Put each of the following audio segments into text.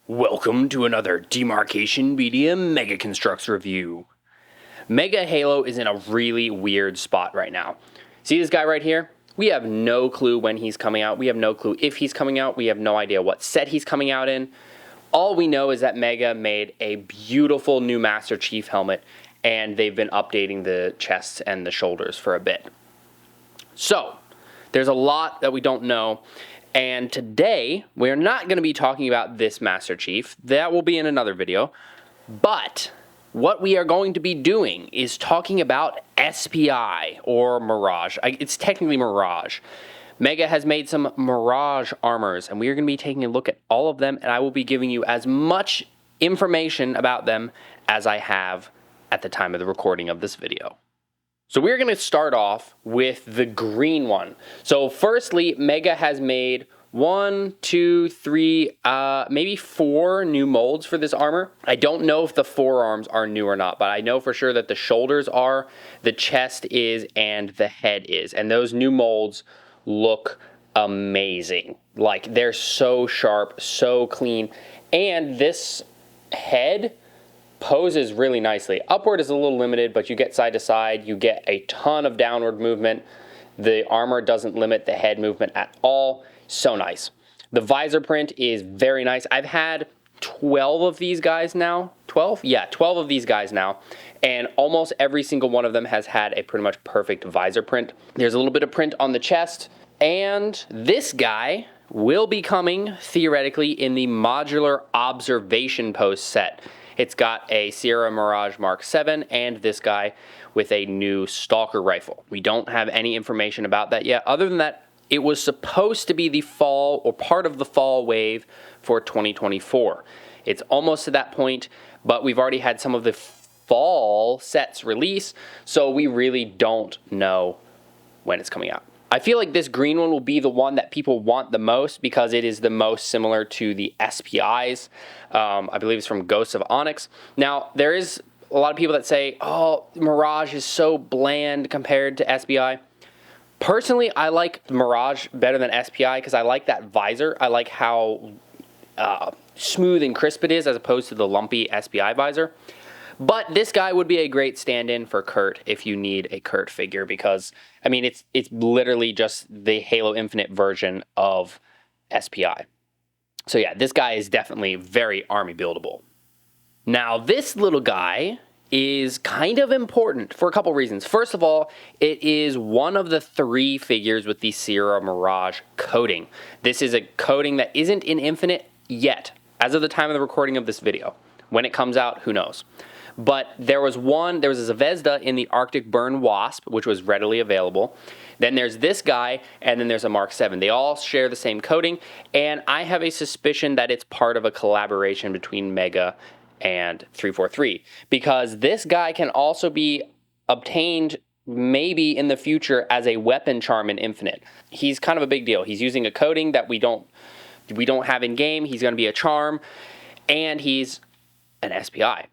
Welcome to another Demarcation Media Mega Construx review. Mega Halo is in a really weird spot right now. See this guy right here? We have no clue when he's coming out. We have no clue if he's coming out. We have no idea what set he's coming out in. All we know is that Mega made a beautiful new Master Chief helmet, and they've been updating the chests and the shoulders for a bit. So, there's a lot that we don't know. And today, we're not going to be talking about this Master Chief. That will be in another video. But what we are going to be doing is talking about SPI, or Mirage. It's technically Mirage. Mega has made some Mirage armors, and we are going to be taking a look at all of them, and I will be giving you as much information about them as I have at the time of the recording of this video. So we're going to start off with the green one. So firstly, Mega has made 1, 2, 3, maybe 4 new molds for this armor. I don't know if the forearms are new or not, but I know for sure that the shoulders are, the chest is, and the head is. And those new molds look amazing. Like, they're so sharp, so clean. And this head poses really nicely. Upward is a little limited, but you get side to side, you get a ton of downward movement. The armor doesn't limit the head movement at all. So nice. The visor print is very nice. I've had 12 of these guys now. 12? Yeah, 12 of these guys now. And almost every single one of them has had a pretty much perfect visor print. There's a little bit of print on the chest. And this guy will be coming, theoretically, in the modular observation post set. It's got a Sierra Mirage Mark 7 and this guy with a new Stalker rifle. We don't have any information about that yet, other than that it was supposed to be the fall or part of the fall wave for 2024. It's almost to that point, but we've already had some of the fall sets release, so we really don't know when it's coming out. I feel like this green one will be the one that people want the most because it is the most similar to the SPIs. I believe it's from Ghosts of Onyx. Now, there is a lot of people that say, oh, Mirage is so bland compared to SPI. Personally, I like Mirage better than SPI because I like that visor. I like how smooth and crisp it is as opposed to the lumpy SPI visor. But this guy would be a great stand-in for Kurt if you need a Kurt figure because, I mean, it's literally just the Halo Infinite version of SPI. So yeah, this guy is definitely very army buildable. Now, this little guy is kind of important for a couple reasons. First of all, it is one of the 3 figures with the Sierra Mirage coating. This is a coating that isn't in Infinite yet, as of the time of the recording of this video. When it comes out, who knows? But there was a Zvezda in the Arctic Burn Wasp, which was readily available. Then there's this guy, and then there's a Mark 7. They all share the same coating, and I have a suspicion that it's part of a collaboration between Mega and 343, because this guy can also be obtained maybe in the future as a weapon charm in Infinite. He's kind of a big deal. He's using a coating that we don't have in game. He's going to be a charm, and he's an SPI.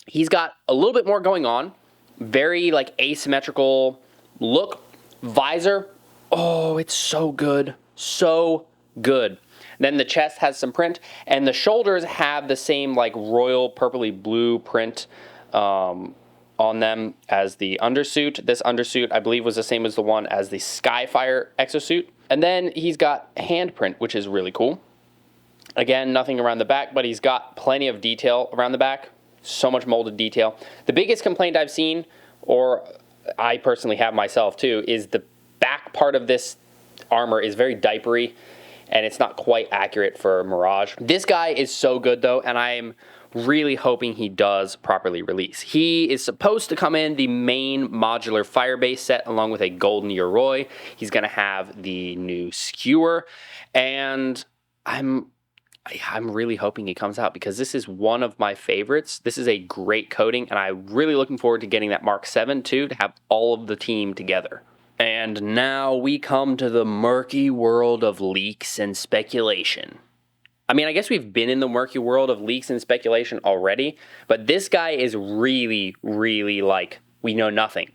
He's got a little bit more going on. Very like asymmetrical look. Visor. Oh, it's so good. So good. Then the chest has some print. And the shoulders have the same like royal purpley blue print on them as the undersuit. This undersuit, I believe, was the same as the one as the Skyfire exosuit. And then he's got handprint, which is really cool. Again, nothing around the back, but he's got plenty of detail around the back. So much molded detail. The biggest complaint I've seen, or I personally have myself too, is the back part of this armor is very diapery, and it's not quite accurate for Mirage. This guy is so good though, and I'm really hoping he does properly release. He is supposed to come in the main modular firebase set along with a golden Yoroi. He's going to have the new skewer, and I'm really hoping he comes out because this is one of my favorites. This is a great coating, and I'm really looking forward to getting that Mark 7 too, to have all of the team together. And now we come to the murky world of leaks and speculation. I mean, I guess we've been in the murky world of leaks and speculation already, but this guy is really, really like, we know nothing.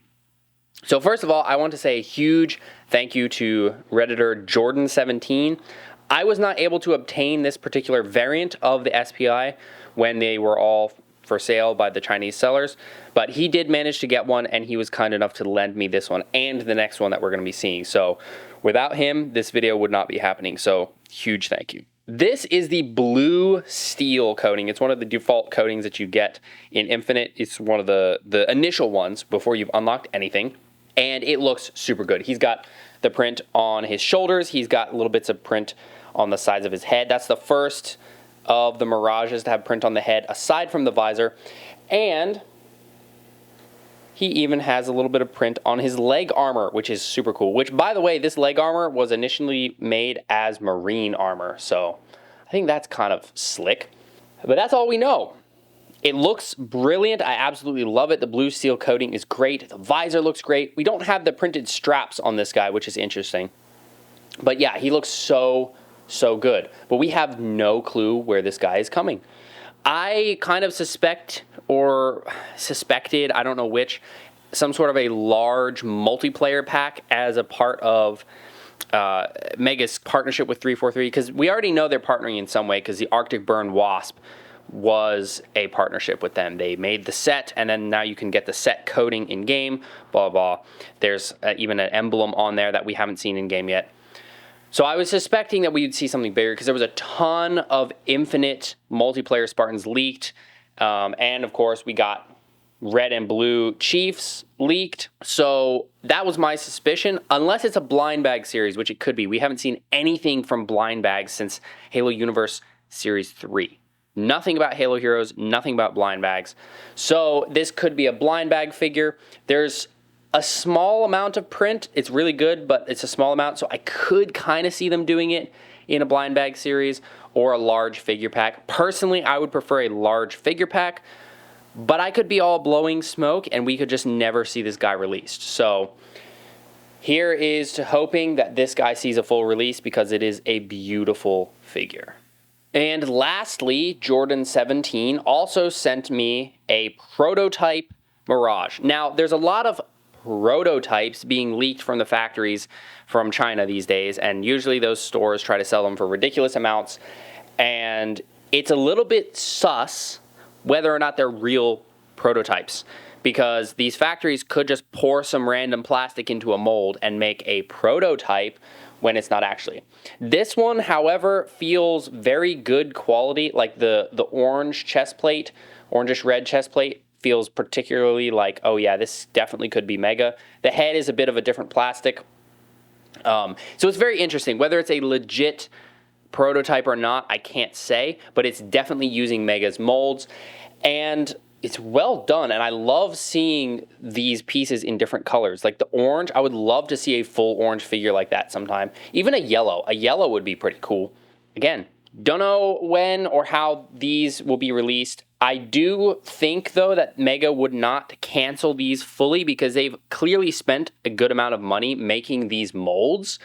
So first of all, I want to say a huge thank you to Redditor Jordan17. I was not able to obtain this particular variant of the SPI when they were all for sale by the Chinese sellers, but he did manage to get one, and he was kind enough to lend me this one and the next one that we're going to be seeing. So without him, this video would not be happening. So huge thank you. This is the blue steel coating. It's one of the default coatings that you get in Infinite. It's one of the initial ones before you've unlocked anything, and it looks super good. He's got the print on his shoulders. He's got little bits of print on the sides of his head. That's the first of the Mirages to have print on the head aside from the visor, and he even has a little bit of print on his leg armor, which is super cool. Which, by the way, this leg armor was initially made as marine armor, so I think that's kind of slick. But that's all we know. It looks brilliant. I absolutely love it. The blue steel coating is great. The visor looks great. We don't have the printed straps on this guy, which is interesting. But yeah, he looks so good. But we have no clue where this guy is coming. I kind of suspected, I don't know which, some sort of a large multiplayer pack as a part of Mega's partnership with 343, because we already know they're partnering in some way, because the Arctic Burn Wasp was a partnership with them. They made the set, and then now you can get the set coating in game, blah, blah. There's even an emblem on there that we haven't seen in game yet. So I was suspecting that we'd see something bigger, because there was a ton of Infinite multiplayer Spartans leaked. And of course, we got red and blue Chiefs leaked. So that was my suspicion, unless it's a blind bag series, which it could be. We haven't seen anything from blind bags since Halo Universe Series 3. Nothing about Halo Heroes, nothing about blind bags. So this could be a blind bag figure. There's a small amount of print. It's really good, but it's a small amount, so I could kind of see them doing it in a blind bag series or a large figure pack. Personally, I would prefer a large figure pack, but I could be all blowing smoke and we could just never see this guy released. So here is to hoping that this guy sees a full release, because it is a beautiful figure. And lastly, Jordan 17 also sent me a prototype Mirage. Now, there's a lot of prototypes being leaked from the factories from China these days, and usually those stores try to sell them for ridiculous amounts, and it's a little bit sus whether or not they're real prototypes, because these factories could just pour some random plastic into a mold and make a prototype when it's not actually. This one, however, feels very good quality. Like the orange chest plate, orangish red chest plate, feels particularly like, oh yeah, this definitely could be Mega. The head is a bit of a different plastic. So it's very interesting. Whether it's a legit prototype or not, I can't say, but it's definitely using Mega's molds, and it's well done, and I love seeing these pieces in different colors. Like the orange, I would love to see a full orange figure like that sometime. Even a yellow would be pretty cool. Again, don't know when or how these will be released. I do think, though, that Mega would not cancel these fully, because they've clearly spent a good amount of money making these molds.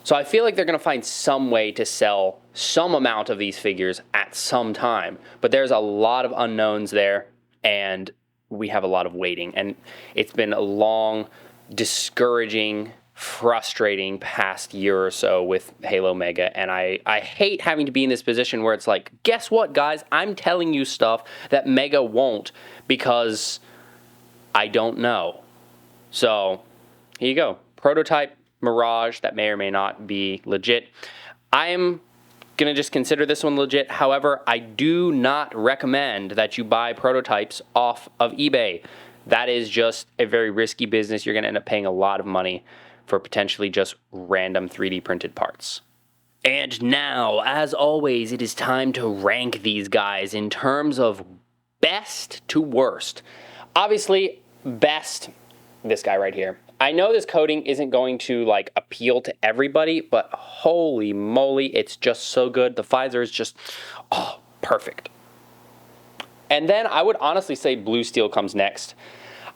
So I feel like they're going to find some way to sell some amount of these figures at some time. But there's a lot of unknowns there, and we have a lot of waiting. And it's been a long, discouraging, frustrating past year or so with Halo Mega, and I hate having to be in this position where it's like, guess what, guys? I'm telling you stuff that Mega won't, because I don't know. So here you go. Prototype Mirage that may or may not be legit. I'm going to just consider this one legit. However, I do not recommend that you buy prototypes off of eBay. That is just a very risky business. You're going to end up paying a lot of money for potentially just random 3D printed parts. And now, as always, it is time to rank these guys in terms of best to worst. Obviously, best, this guy right here. I know this coating isn't going to like appeal to everybody, but holy moly, it's just so good. The visor is just, oh, perfect. And then I would honestly say blue steel comes next.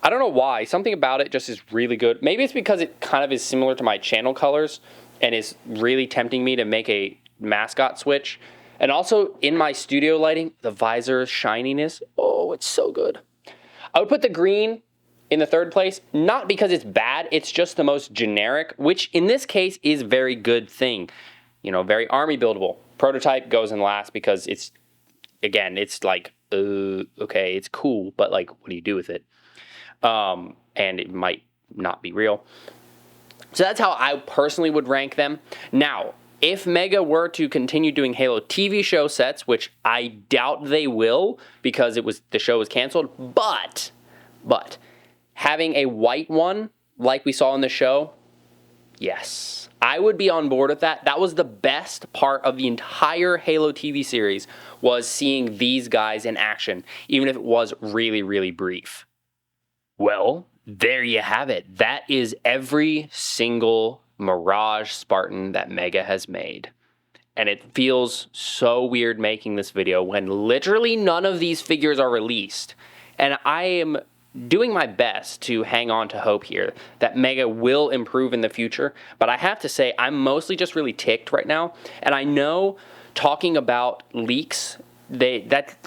I don't know why. Something about it just is really good. Maybe it's because it kind of is similar to my channel colors and is really tempting me to make a mascot switch. And also in my studio lighting, the visor shininess, oh, it's so good. I would put the green in the third place, not because it's bad, it's just the most generic, which in this case is a very good thing. you know, very army buildable. Prototype goes in last because it's, again, it's like, okay, it's cool, but like, what do you do with it? And it might not be real. So that's how I personally would rank them. Now, if Mega were to continue doing Halo TV show sets, which I doubt they will because the show was canceled, but having a white one like we saw in the show, yes, I would be on board with that. That was the best part of the entire Halo TV series, was seeing these guys in action, even if it was really, really brief. Well, there you have it. That is every single Mirage Spartan that Mega has made. And it feels so weird making this video when literally none of these figures are released. And I am doing my best to hang on to hope here that Mega will improve in the future. But I have to say, I'm mostly just really ticked right now. And I know talking about leaks,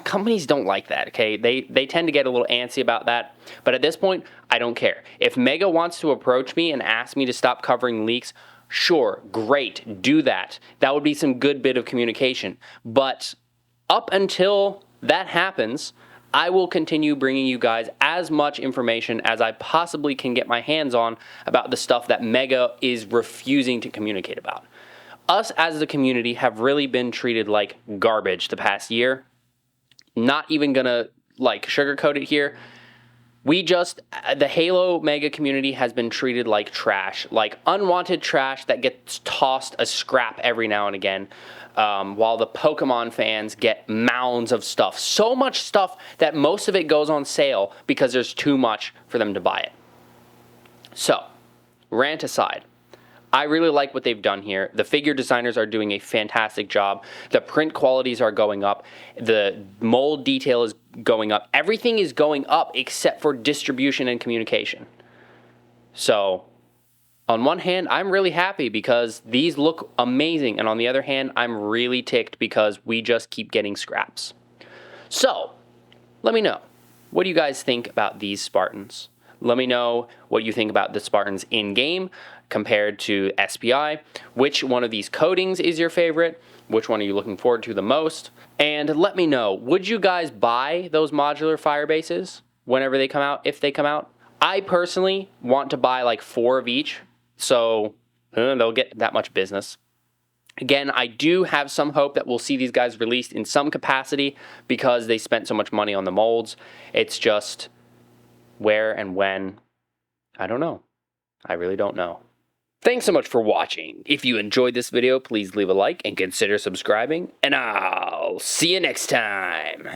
companies don't like that, okay? They tend to get a little antsy about that. But at this point, I don't care. If Mega wants to approach me and ask me to stop covering leaks, sure, great, do that. That would be some good bit of communication. But up until that happens, I will continue bringing you guys as much information as I possibly can get my hands on about the stuff that Mega is refusing to communicate about. Us as the community have really been treated like garbage the past year. Not even gonna like sugarcoat it here. The Halo Mega community has been treated like trash, like unwanted trash that gets tossed a scrap every now and again, while the Pokemon fans get mounds of stuff. So much stuff that most of it goes on sale because there's too much for them to buy it. So, rant aside, I really like what they've done here. The figure designers are doing a fantastic job. The print qualities are going up. The mold detail is going up. Everything is going up except for distribution and communication. So, on one hand, I'm really happy because these look amazing. And on the other hand, I'm really ticked because we just keep getting scraps. So, let me know. What do you guys think about these Spartans? Let me know what you think about the Spartans in-game compared to SPI. Which one of these coatings is your favorite? Which one are you looking forward to the most? And let me know, would you guys buy those modular fire bases whenever they come out, if they come out? I personally want to buy like 4 of each, so they'll get that much business. Again, I do have some hope that we'll see these guys released in some capacity because they spent so much money on the molds. It's just where and when, I don't know. I really don't know. Thanks so much for watching. If you enjoyed this video, please leave a like and consider subscribing, and I'll see you next time.